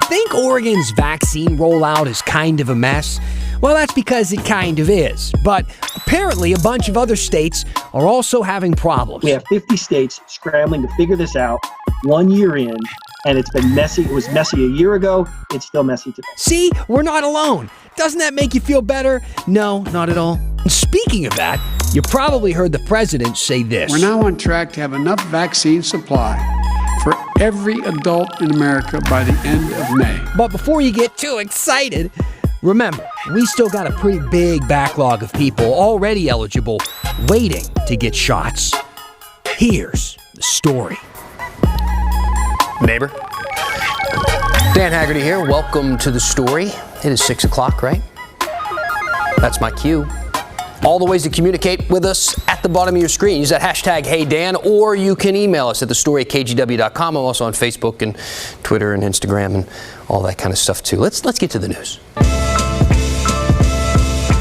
think Oregon's vaccine rollout is kind of a mess? Well, that's because it kind of is. But apparently a bunch of other states are also having problems. We have 50 states scrambling to figure this out 1 year in, and it's been messy. It was messy a year ago. It's still messy today. See, we're not alone. Doesn't that make you feel better? No, not at all. And speaking of that, you probably heard the president say this. We're now on track to have enough vaccine supply for every adult in America by the end of May. But before you get too excited, remember, we still got a pretty big backlog of people already eligible waiting to get shots. Here's the story. Neighbor. Dan Haggerty here. Welcome to the story. It is 6 o'clock, right? That's my cue. All the ways to communicate with us at the bottom of your screen. Use that hashtag HeyDan, or you can email us at thestory@kgw.com. I'm also on Facebook and Twitter and Instagram and all that kind of stuff too. Let's get to the news.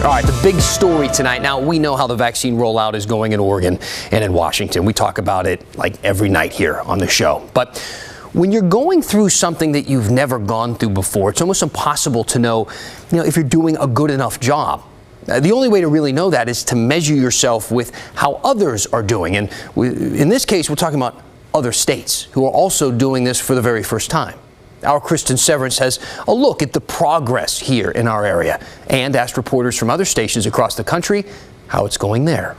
All right, the big story tonight. Now, we know how the vaccine rollout is going in Oregon and in Washington. We talk about it like every night here on the show. But when you're going through something that you've never gone through before, it's almost impossible to know, if you're doing a good enough job. The only way to really know that is to measure yourself with how others are doing. And in this case, we're talking about other states who are also doing this for the very first time. Our Kristen Severance has a look at the progress here in our area and asked reporters from other stations across the country how it's going there.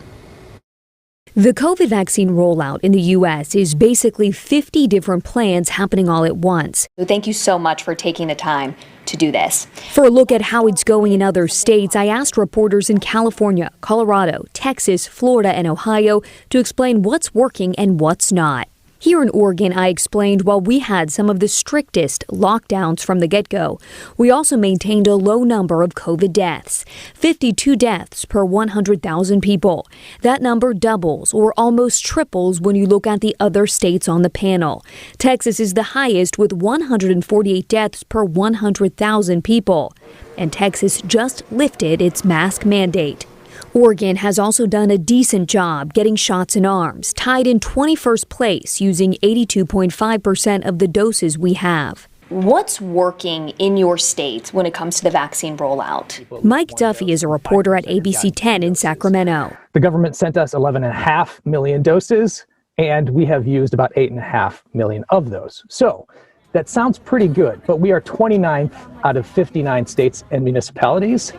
The COVID vaccine rollout in the U.S. is basically 50 different plans happening all at once. Thank you so much for taking the time to do this. For a look at how it's going in other states, I asked reporters in California, Colorado, Texas, Florida, and Ohio to explain what's working and what's not. Here in Oregon, I explained while we had some of the strictest lockdowns from the get-go, we also maintained a low number of COVID deaths, 52 deaths per 100,000 people. That number doubles or almost triples when you look at the other states on the panel. Texas is the highest with 148 deaths per 100,000 people. And Texas just lifted its mask mandate. Oregon has also done a decent job getting shots in arms, tied in 21st place using 82.5% of the doses we have. What's working in your state when it comes to the vaccine rollout? Mike Duffy is a reporter at ABC 10 in Sacramento. The government sent us 11.5 million doses, and we have used about 8.5 million of those. So that sounds pretty good, but we are 29th out of 59 states and municipalities.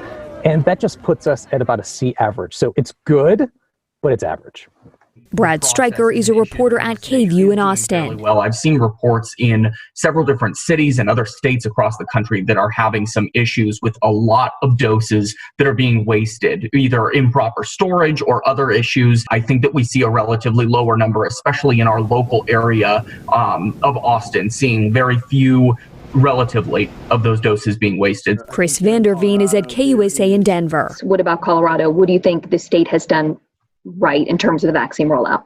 And that just puts us at about a C average. So it's good, but it's average. Brad Stryker is a reporter at KVUE in Austin. Well, I've seen reports in several different cities and other states across the country that are having some issues with a lot of doses that are being wasted, either improper storage or other issues. I think that we see a relatively lower number, especially in our local area of Austin, seeing very few relatively of those doses being wasted. Chris Vanderveen is at KUSA in Denver. What about Colorado? What do you think the state has done right in terms of the vaccine rollout?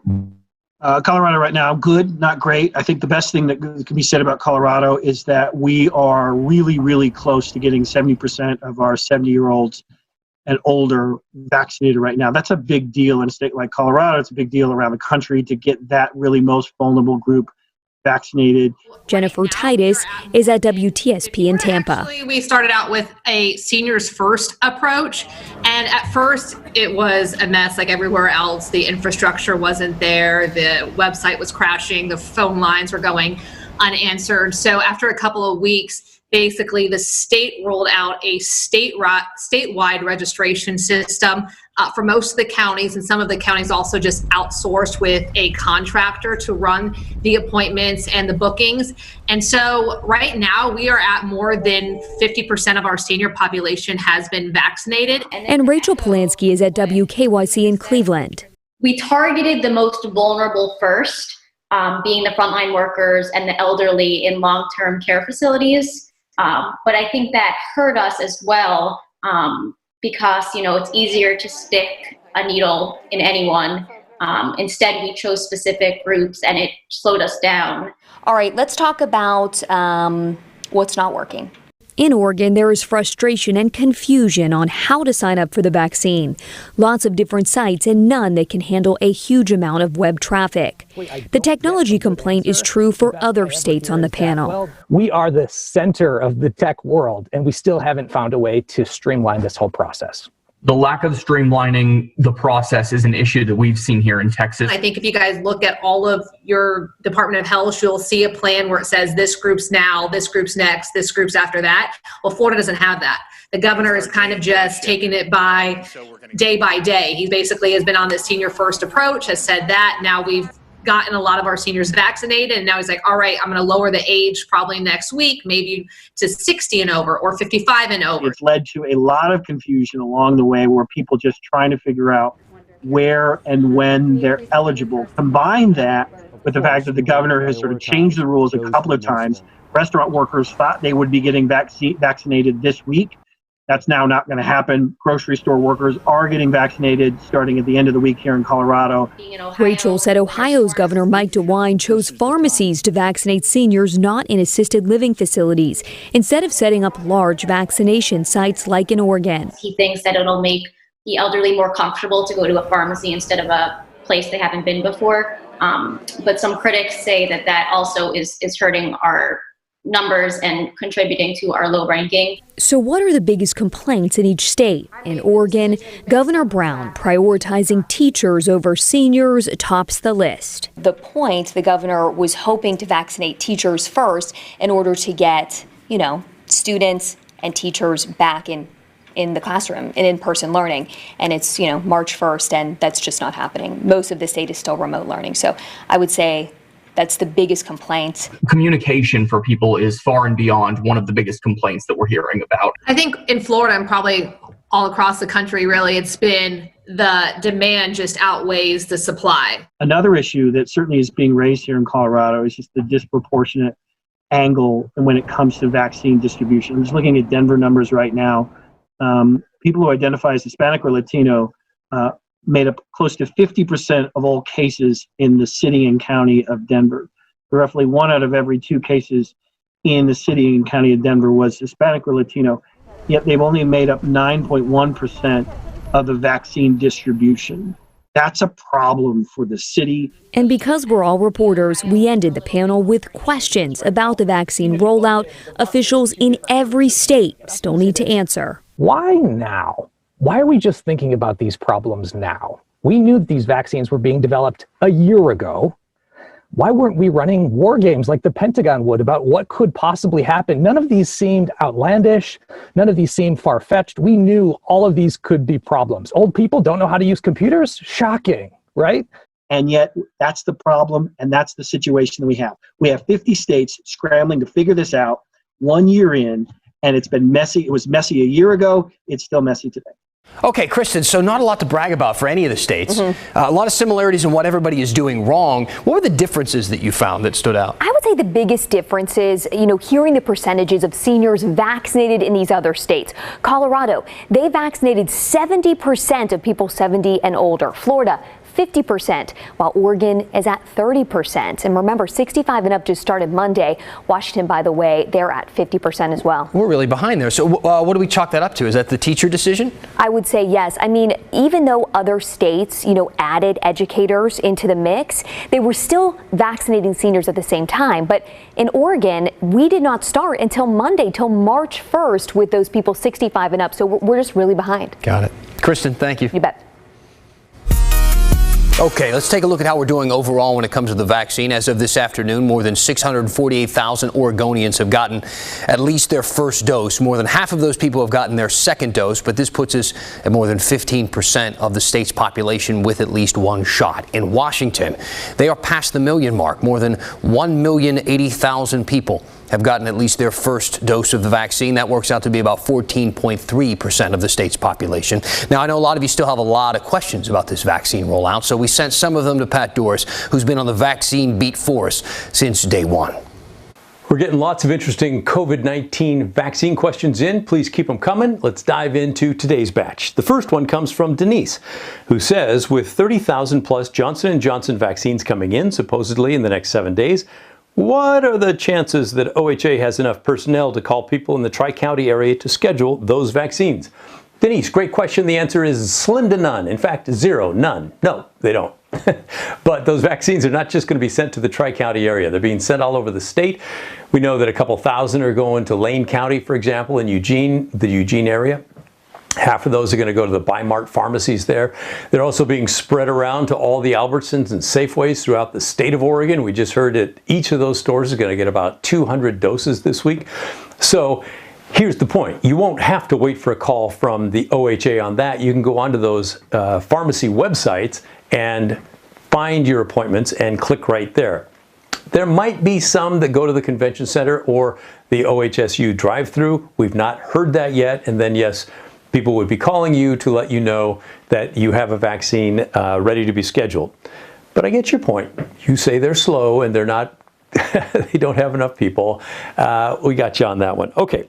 Colorado right now, good, not great. I think the best thing that can be said about Colorado is that we are really, really close to getting 70% of our 70-year-olds and older vaccinated right now. That's a big deal in a state like Colorado. It's a big deal around the country to get that really most vulnerable group vaccinated. Jennifer Titus is at WTSP in Tampa. Actually, we started out with a seniors first approach, and at first it was a mess like everywhere else. The infrastructure wasn't there, the website was crashing, the phone lines were going unanswered. So after a couple of weeks, basically the state rolled out a statewide registration system for most of the counties, and some of the counties also just outsourced with a contractor to run the appointments and the bookings. And so right now we are at more than 50% of our senior population has been vaccinated. And Rachel Polanski is at WKYC in Cleveland. We targeted the most vulnerable first, being the frontline workers and the elderly in long-term care facilities. But I think that hurt us as well, because, it's easier to stick a needle in anyone. Instead, we chose specific groups and it slowed us down. All right, let's talk about what's not working. In Oregon, there is frustration and confusion on how to sign up for the vaccine. Lots of different sites and none that can handle a huge amount of web traffic. The technology complaint is true for other states on the panel. We are the center of the tech world, and we still haven't found a way to streamline this whole process. The lack of streamlining the process is an issue that we've seen here in Texas. I think if you guys look at all of your Department of Health, you'll see a plan where it says this group's now, this group's next, this group's after that. Well, Florida doesn't have that. The governor is kind of just taking it by day. He basically has been on this senior first approach, has said that. Now we've gotten a lot of our seniors vaccinated, and now he's like, all right, I'm going to lower the age probably next week, maybe to 60 and over or 55 and over. It's led to a lot of confusion along the way where people just trying to figure out where and when they're eligible. Combine that with the fact that the governor has sort of changed the rules a couple of times. Restaurant workers thought they would be getting vaccinated this week. That's now not going to happen. Grocery store workers are getting vaccinated starting at the end of the week here in Colorado. Rachel said Ohio's Governor Mike DeWine chose pharmacies to vaccinate seniors not in assisted living facilities, instead of setting up large vaccination sites like in Oregon. He thinks that it'll make the elderly more comfortable to go to a pharmacy instead of a place they haven't been before. But some critics say that that also is hurting our numbers and contributing to our low ranking. So what are the biggest complaints in each state? In Oregon, Governor Brown prioritizing teachers over seniors tops the list. The point, the governor was hoping to vaccinate teachers first in order to get, students and teachers back in the classroom and in-person learning. And it's, March 1st, and that's just not happening. Most of the state is still remote learning. So I would say that's the biggest complaint. Communication for people is far and beyond one of the biggest complaints that we're hearing about. I think in Florida and probably all across the country, really, it's been the demand just outweighs the supply. Another issue that certainly is being raised here in Colorado is just the disproportionate angle when it comes to vaccine distribution. I'm just looking at Denver numbers right now. People who identify as Hispanic or Latino made up close to 50% of all cases in the city and county of Denver. Roughly 1 out of every 2 cases in the city and county of Denver was Hispanic or Latino, yet they've only made up 9.1% of the vaccine distribution. That's a problem for the city. And because we're all reporters, we ended the panel with questions about the vaccine rollout officials in every state still need to answer. Why now? Why are we just thinking about these problems now? We knew that these vaccines were being developed a year ago. Why weren't we running war games like the Pentagon would about what could possibly happen? None of these seemed outlandish. None of these seemed far-fetched. We knew all of these could be problems. Old people don't know how to use computers? Shocking, right? And yet that's the problem, and that's the situation that we have. We have 50 states scrambling to figure this out 1 year in, and it's been messy. It was messy a year ago. It's still messy today. Okay, Kristen, so not a lot to brag about for any of the states. A lot of similarities in what everybody is doing wrong. What were the differences that you found that stood out? I would say the biggest difference is, hearing the percentages of seniors vaccinated in these other states. Colorado, they vaccinated 70% of people 70 and older. Florida, 50%, while Oregon is at 30%. And remember, 65 and up just started Monday. Washington, by the way, they're at 50% as well. We're really behind there. So what do we chalk that up to? Is that the teacher decision? I would say yes. I mean, even though other states, added educators into the mix, they were still vaccinating seniors at the same time. But in Oregon, we did not start until Monday, till March 1st with those people 65 and up. So we're just really behind. Got it. Kristen, thank you. You bet. Okay, let's take a look at how we're doing overall when it comes to the vaccine. As of this afternoon, more than 648,000 Oregonians have gotten at least their first dose. More than half of those people have gotten their second dose, but this puts us at more than 15% of the state's population with at least one shot. In Washington, they are past the million mark. More than 1,080,000 people have gotten at least their first dose of the vaccine. That works out to be about 14.3% of the state's population. Now, I know a lot of you still have a lot of questions about this vaccine rollout, so we sent some of them to Pat Doris, who's been on the vaccine beat for us since day one. We're getting lots of interesting COVID-19 vaccine questions in. Please keep them coming. Let's dive into today's batch. The first one comes from Denise, who says, with 30,000 plus Johnson & Johnson vaccines coming in, supposedly in the next 7 days, What are the chances that OHA has enough personnel to call people in the Tri-County area to schedule those vaccines? Denise, great question. The answer is slim to none. In fact, zero, none. No, they don't. But those vaccines are not just going to be sent to the Tri-County area. They're being sent all over the state. We know that a couple thousand are going to Lane County, for example, in the Eugene area. Half of those are going to go to the Bi-Mart pharmacies there. They're also being spread around to all the Albertsons and Safeways throughout the state of Oregon. We just heard that each of those stores is going to get about 200 doses this week. So here's the point. You won't have to wait for a call from the OHA on that. You can go onto those pharmacy websites and find your appointments and click right there. There might be some that go to the convention center or the OHSU drive-through. We've not heard that yet. And then, yes, people would be calling you to let you know that you have a vaccine ready to be scheduled. But I get your point. You say they're slow and they're not, they don't have enough people. We got you on that one. Okay.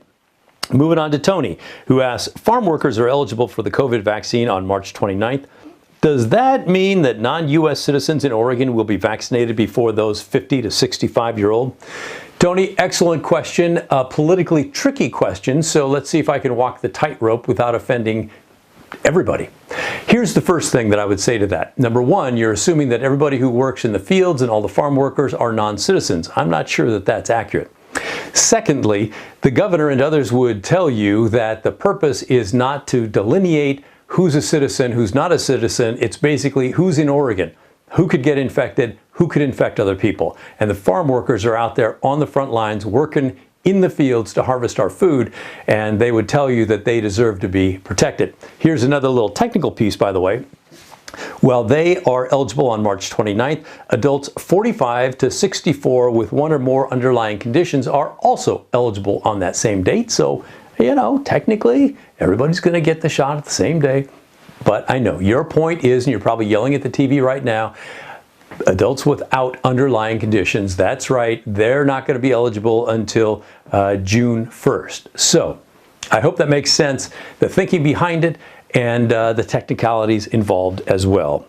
Moving on to Tony, who asks, farm workers are eligible for the COVID vaccine on March 29th. Does that mean that non-U.S. citizens in Oregon will be vaccinated before those 50 to 65-year-old? Tony, excellent question, a politically tricky question, so let's see if I can walk the tightrope without offending everybody. Here's the first thing that I would say to that. Number one, you're assuming that everybody who works in the fields and all the farm workers are non-citizens. I'm not sure that that's accurate. Secondly, the governor and others would tell you that the purpose is not to delineate who's a citizen, who's not a citizen. It's basically who's in Oregon, who could get infected, who could infect other people. And the farm workers are out there on the front lines working in the fields to harvest our food, and they would tell you that they deserve to be protected. Here's another little technical piece, by the way. Well, they are eligible on March 29th. Adults 45 to 64 with one or more underlying conditions are also eligible on that same date. So, you know, technically, everybody's going to get the shot at the same day. But I know your point is, and you're probably yelling at the TV right now, adults without underlying conditions, that's right, they're not going to be eligible until June 1st. So I hope that makes sense, the thinking behind it, and the technicalities involved as well.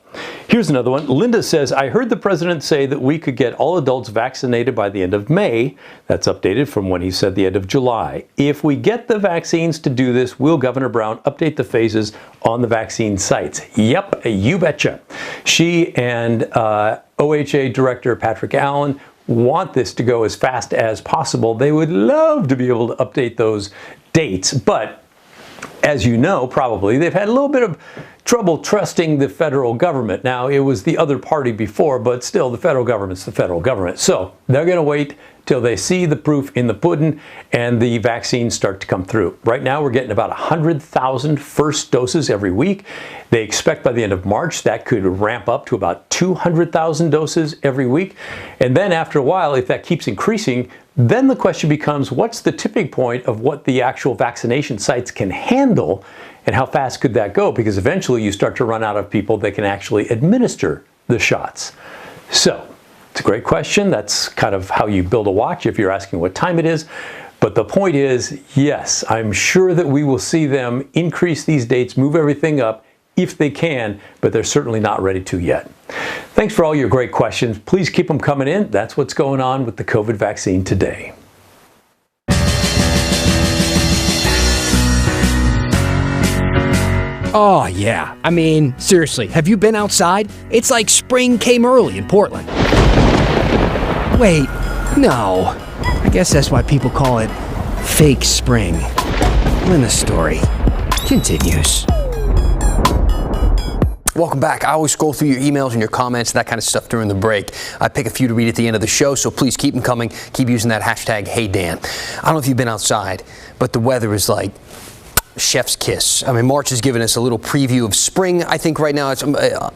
Here's another one. Linda says, I heard the president say that we could get all adults vaccinated by the end of May. That's updated from when he said the end of July. If we get the vaccines to do this, will Governor Brown update the phases on the vaccine sites? Yep, you betcha. She and OHA Director Patrick Allen want this to go as fast as possible. They would love to be able to update those dates, but as you know, probably, they've had a little bit of trouble trusting the federal government. Now, it was the other party before, but still, the federal government's the federal government. So they're going to wait till they see the proof in the pudding and the vaccines start to come through. Right now, we're getting about 100,000 first doses every week. They expect by the end of March that could ramp up to about 200,000 doses every week. And then after a while, if that keeps increasing, then the question becomes, what's the tipping point of what the actual vaccination sites can handle, and how fast could that go? Because eventually you start to run out of people that can actually administer the shots. So it's a great question. That's kind of how you build a watch if you're asking what time it is. But the point is, yes, I'm sure that we will see them increase these dates, move everything up if they can, but they're certainly not ready to yet. Thanks for all your great questions. Please keep them coming in. That's what's going on with the COVID vaccine today. Oh, yeah. I mean, seriously, have you been outside? It's like spring came early in Portland. Wait, no. I guess that's why people call it fake spring. When the story continues. Welcome back. I always scroll through your emails and your comments and that kind of stuff during the break. I pick a few to read at the end of the show, so please keep them coming. Keep using that hashtag #HeyDan. I don't know if you've been outside, but the weather is like chef's kiss. I mean, March has given us a little preview of spring. I think right now it's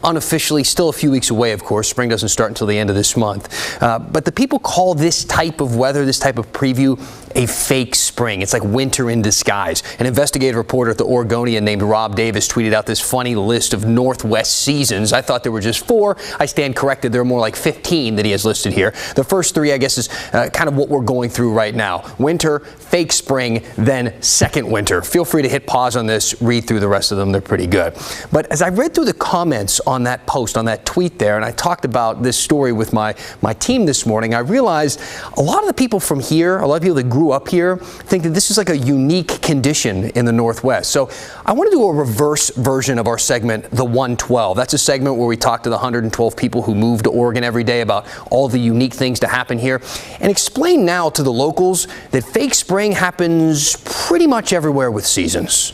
unofficially still a few weeks away, of course. Spring doesn't start until the end of this month. But the people call this type of weather, this type of preview, a fake spring. It's like winter in disguise. An investigative reporter at the Oregonian named Rob Davis tweeted out this funny list of Northwest seasons. I thought there were just 4. I stand corrected. There are more like 15 that he has listed here. The first 3, I guess, is kind of what we're going through right now. Winter, fake spring, then second winter. Feel free to to hit pause on this, read through the rest of them. They're pretty good. But as I read through the comments on that post, on that tweet there, and I talked about this story with my team this morning, I realized a lot of the people from here, a lot of people that grew up here, think that this is like a unique condition in the Northwest. So I want to do a reverse version of our segment, The 112. That's a segment where we talk to the 112 people who move to Oregon every day about all the unique things to happen here, and explain now to the locals that fake spring happens pretty much everywhere with seasons.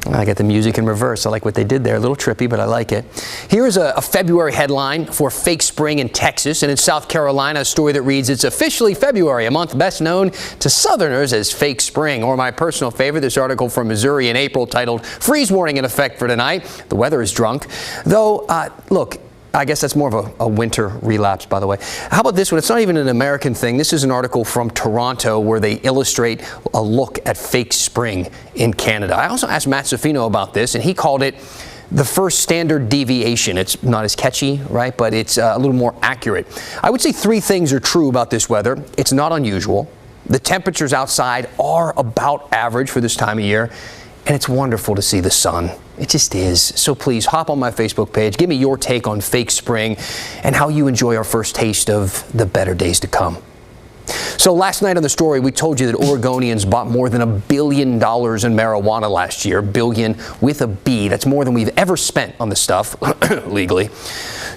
I get the music in reverse. I like what they did there. A little trippy, but I like it. Here's a February headline for fake spring in Texas. And in South Carolina, a story that reads, "It's officially February, a month best known to Southerners as fake spring." Or my personal favorite, this article from Missouri in April titled, "Freeze warning in effect for tonight. The weather is drunk." Though, look, I guess that's more of a winter relapse, by the way. How about this one? It's not even an American thing. This is an article from Toronto where they illustrate a look at fake spring in Canada. I also asked Matt Safino about this, and he called it the first standard deviation. It's not as catchy, right? But it's a little more accurate. I would say 3 things are true about this weather. It's not unusual. The temperatures outside are about average for this time of year. And it's wonderful to see the sun. It just is. So please hop on my Facebook page. Give me your take on fake spring and how you enjoy our first taste of the better days to come. So last night on the story, we told you that Oregonians bought more than $1 billion in marijuana last year. Billion with a B. That's more than we've ever spent on the stuff legally.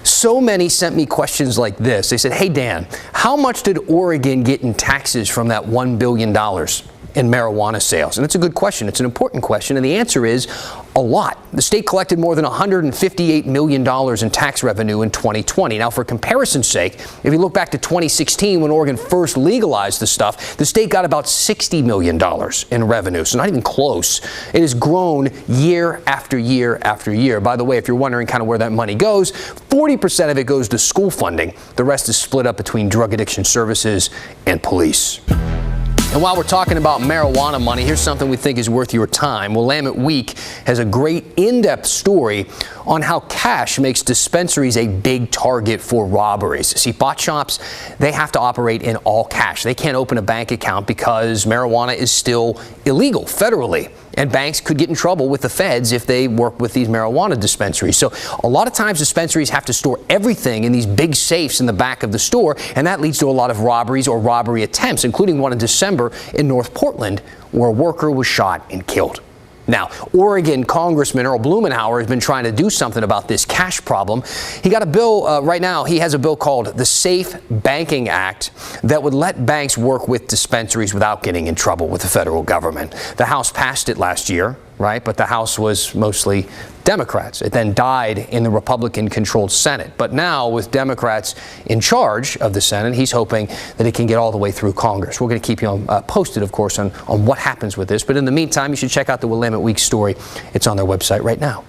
So many sent me questions like this. They said, "Hey, Dan, how much did Oregon get in taxes from that $1 billion in marijuana sales?" And it's a good question. It's an important question. And the answer is a lot. The state collected more than $158 million in tax revenue in 2020. Now, for comparison's sake, if you look back to 2016 when Oregon first legalized the stuff, the state got about $60 million in revenue. So not even close. It has grown year after year after year. By the way, if you're wondering kind of where that money goes, 40% of it goes to school funding. The rest is split up between drug addiction services and police. And while we're talking about marijuana money, here's something we think is worth your time. Willamette Week has a great in-depth story on how cash makes dispensaries a big target for robberies. See, pot shops, they have to operate in all cash. They can't open a bank account because marijuana is still illegal federally. And banks could get in trouble with the feds if they work with these marijuana dispensaries. So a lot of times dispensaries have to store everything in these big safes in the back of the store, and that leads to a lot of robberies or robbery attempts, including one in December in North Portland where a worker was shot and killed. Now, Oregon Congressman Earl Blumenauer has been trying to do something about this cash problem. He got a bill right now. He has a bill called the Safe Banking Act that would let banks work with dispensaries without getting in trouble with the federal government. The House passed it last year, right? But the House was mostly Democrats. It then died in the Republican-controlled Senate. But now, with Democrats in charge of the Senate, he's hoping that it can get all the way through Congress. We're going to keep you posted, of course, on what happens with this. But in the meantime, you should check out the Willamette Week story. It's on their website right now.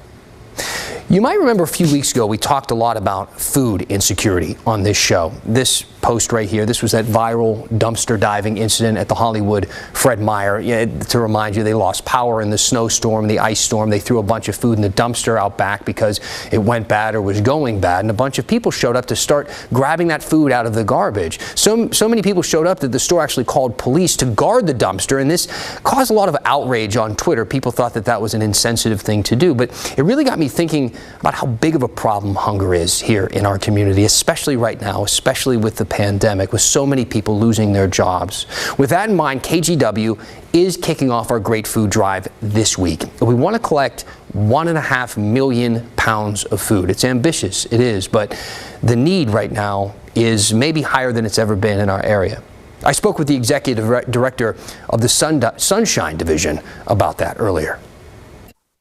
You might remember a few weeks ago we talked a lot about food insecurity on this show. This post right here, this was that viral dumpster diving incident at the Hollywood Fred Meyer. Yeah, to remind you, they lost power in the snowstorm, the ice storm. They threw a bunch of food in the dumpster out back because it went bad or was going bad. And a bunch of people showed up to start grabbing that food out of the garbage. So many people showed up that the store actually called police to guard the dumpster. And this caused a lot of outrage on Twitter. People thought that that was an insensitive thing to do. But it really got me thinking about how big of a problem hunger is here in our community, especially right now, especially with the pandemic, with so many people losing their jobs. With that in mind, KGW is kicking off our Great Food Drive this week. We want to collect 1.5 million pounds of food. It's ambitious, it is, but the need right now is maybe higher than it's ever been in our area. I spoke with the executive director of the Sunshine Division about that earlier.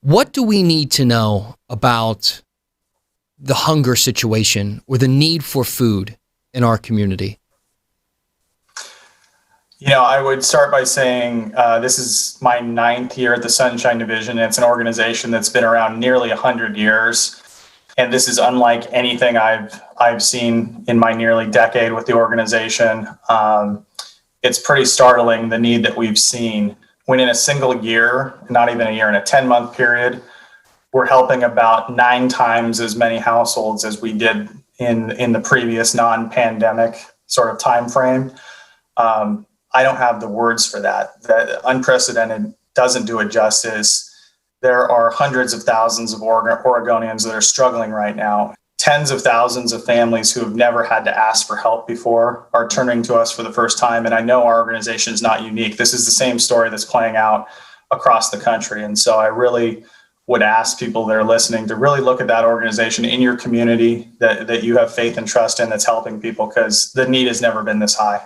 What do we need to know about the hunger situation or the need for food in our community? You know, I would start by saying this is my 9th year at the Sunshine Division. It's an organization that's been around nearly 100 years. And this is unlike anything I've seen in my nearly decade with the organization. It's pretty startling, the need that we've seen. When in a single year, not even a year, in a 10-month period, we're helping about 9 times as many households as we did in the previous non-pandemic sort of time frame. I don't have the words for that. That unprecedented doesn't do it justice. There are hundreds of thousands of Oregonians that are struggling right now. Tens of thousands of families who have never had to ask for help before are turning to us for the first time. And I know our organization is not unique. This is the same story that's playing out across the country. And so I really would ask people that are listening to really look at that organization in your community that you have faith and trust in that's helping people, because the need has never been this high.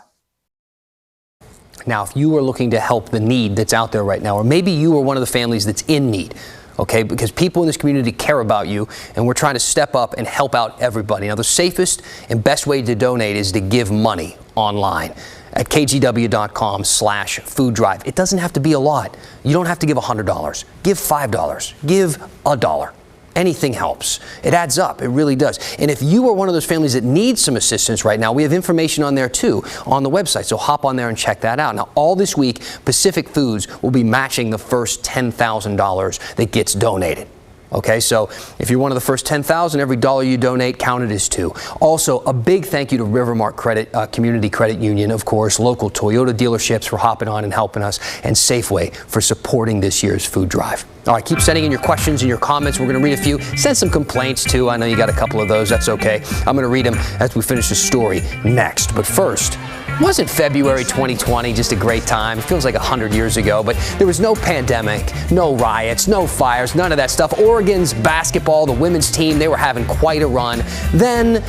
Now, if you are looking to help the need that's out there right now, or maybe you are one of the families that's in need, okay, because people in this community care about you, and we're trying to step up and help out everybody. Now, the safest and best way to donate is to give money online at kgw.com/food drive. It doesn't have to be a lot. You don't have to give $100. Give $5. Give $1. Anything helps. It adds up. It really does. And if you are one of those families that needs some assistance right now, we have information on there too on the website. So hop on there and check that out. Now, all this week, Pacific Foods will be matching the first $10,000 that gets donated. Okay, so if you're one of the first 10,000, every dollar you donate counted as two. Also, a big thank you to Rivermark Community Credit Union, of course, local Toyota dealerships for hopping on and helping us, and Safeway for supporting this year's food drive. All right, keep sending in your questions and your comments. We're going to read a few. Send some complaints, too. I know you got a couple of those. That's okay. I'm going to read them as we finish the story next. But first, wasn't February 2020 just a great time? It feels like 100 years ago, but there was no pandemic, no riots, no fires, none of that stuff. Oregon's basketball, the women's team, they were having quite a run. Then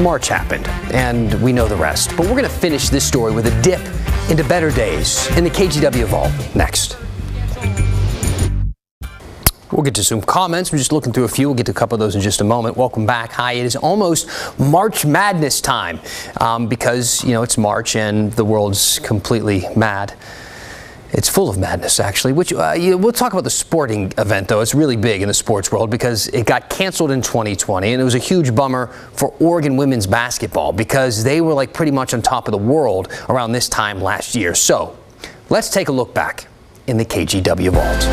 March happened, and we know the rest. But we're going to finish this story with a dip into better days in the KGW Vault next. We'll get to some comments. We're just looking through a few. We'll get to a couple of those in just a moment. Welcome back. Hi, it is almost March Madness time because, you know, it's March and the world's completely mad. It's full of madness, actually, which we'll talk about the sporting event, though. It's really big in the sports world because it got canceled in 2020, and it was a huge bummer for Oregon women's basketball because they were like pretty much on top of the world around this time last year. So let's take a look back in the KGW Vault.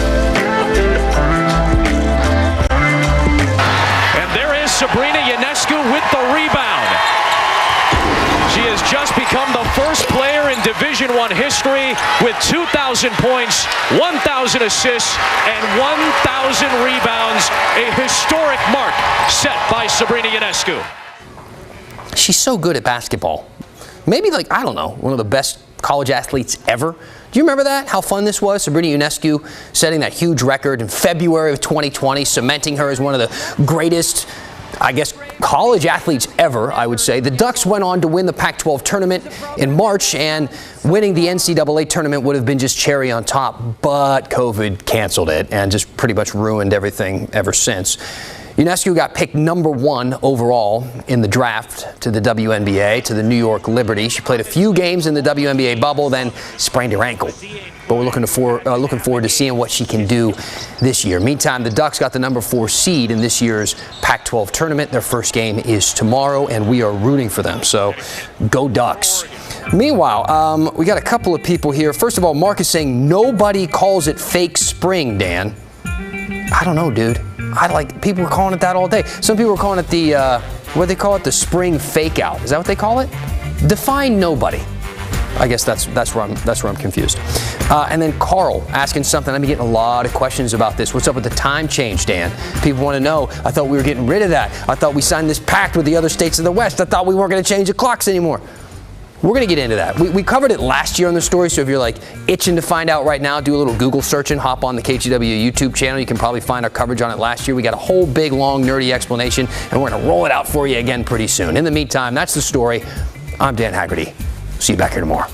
Sabrina Ionescu with the rebound. She has just become the first player in Division I history with 2,000 points, 1,000 assists, and 1,000 rebounds. A historic mark set by Sabrina Ionescu. She's so good at basketball. Maybe, like, I don't know, one of the best college athletes ever. Do you remember that? How fun this was? Sabrina Ionescu setting that huge record in February of 2020, cementing her as one of the greatest, I guess, college athletes ever, I would say. The Ducks went on to win the Pac-12 tournament in March, and winning the NCAA tournament would have been just cherry on top, but COVID canceled it and just pretty much ruined everything ever since. Ionescu got picked number 1 overall in the draft to the WNBA, to the New York Liberty. She played a few games in the WNBA bubble, then sprained her ankle. But we're looking forward to seeing what she can do this year. Meantime, the Ducks got the number 4 seed in this year's Pac-12 tournament. Their first game is tomorrow, and we are rooting for them. So go Ducks. Meanwhile, we got a couple of people here. First of all, Mark is saying nobody calls it fake spring, Dan. I don't know, dude. People were calling it that all day. Some people were calling it the, what do they call it? The spring fake out. Is that what they call it? Define nobody. I guess that's where I'm confused. And then Carl asking something. I've been getting a lot of questions about this. What's up with the time change, Dan? People want to know. I thought we were getting rid of that. I thought we signed this pact with the other states of the West. I thought we weren't going to change the clocks anymore. We're going to get into that. We covered it last year on the story, so if you're like itching to find out right now, do a little Google search and hop on the KGW YouTube channel. You can probably find our coverage on it last year. We got a whole big, long, nerdy explanation, and we're going to roll it out for you again pretty soon. In the meantime, that's the story. I'm Dan Haggerty. See you back here tomorrow.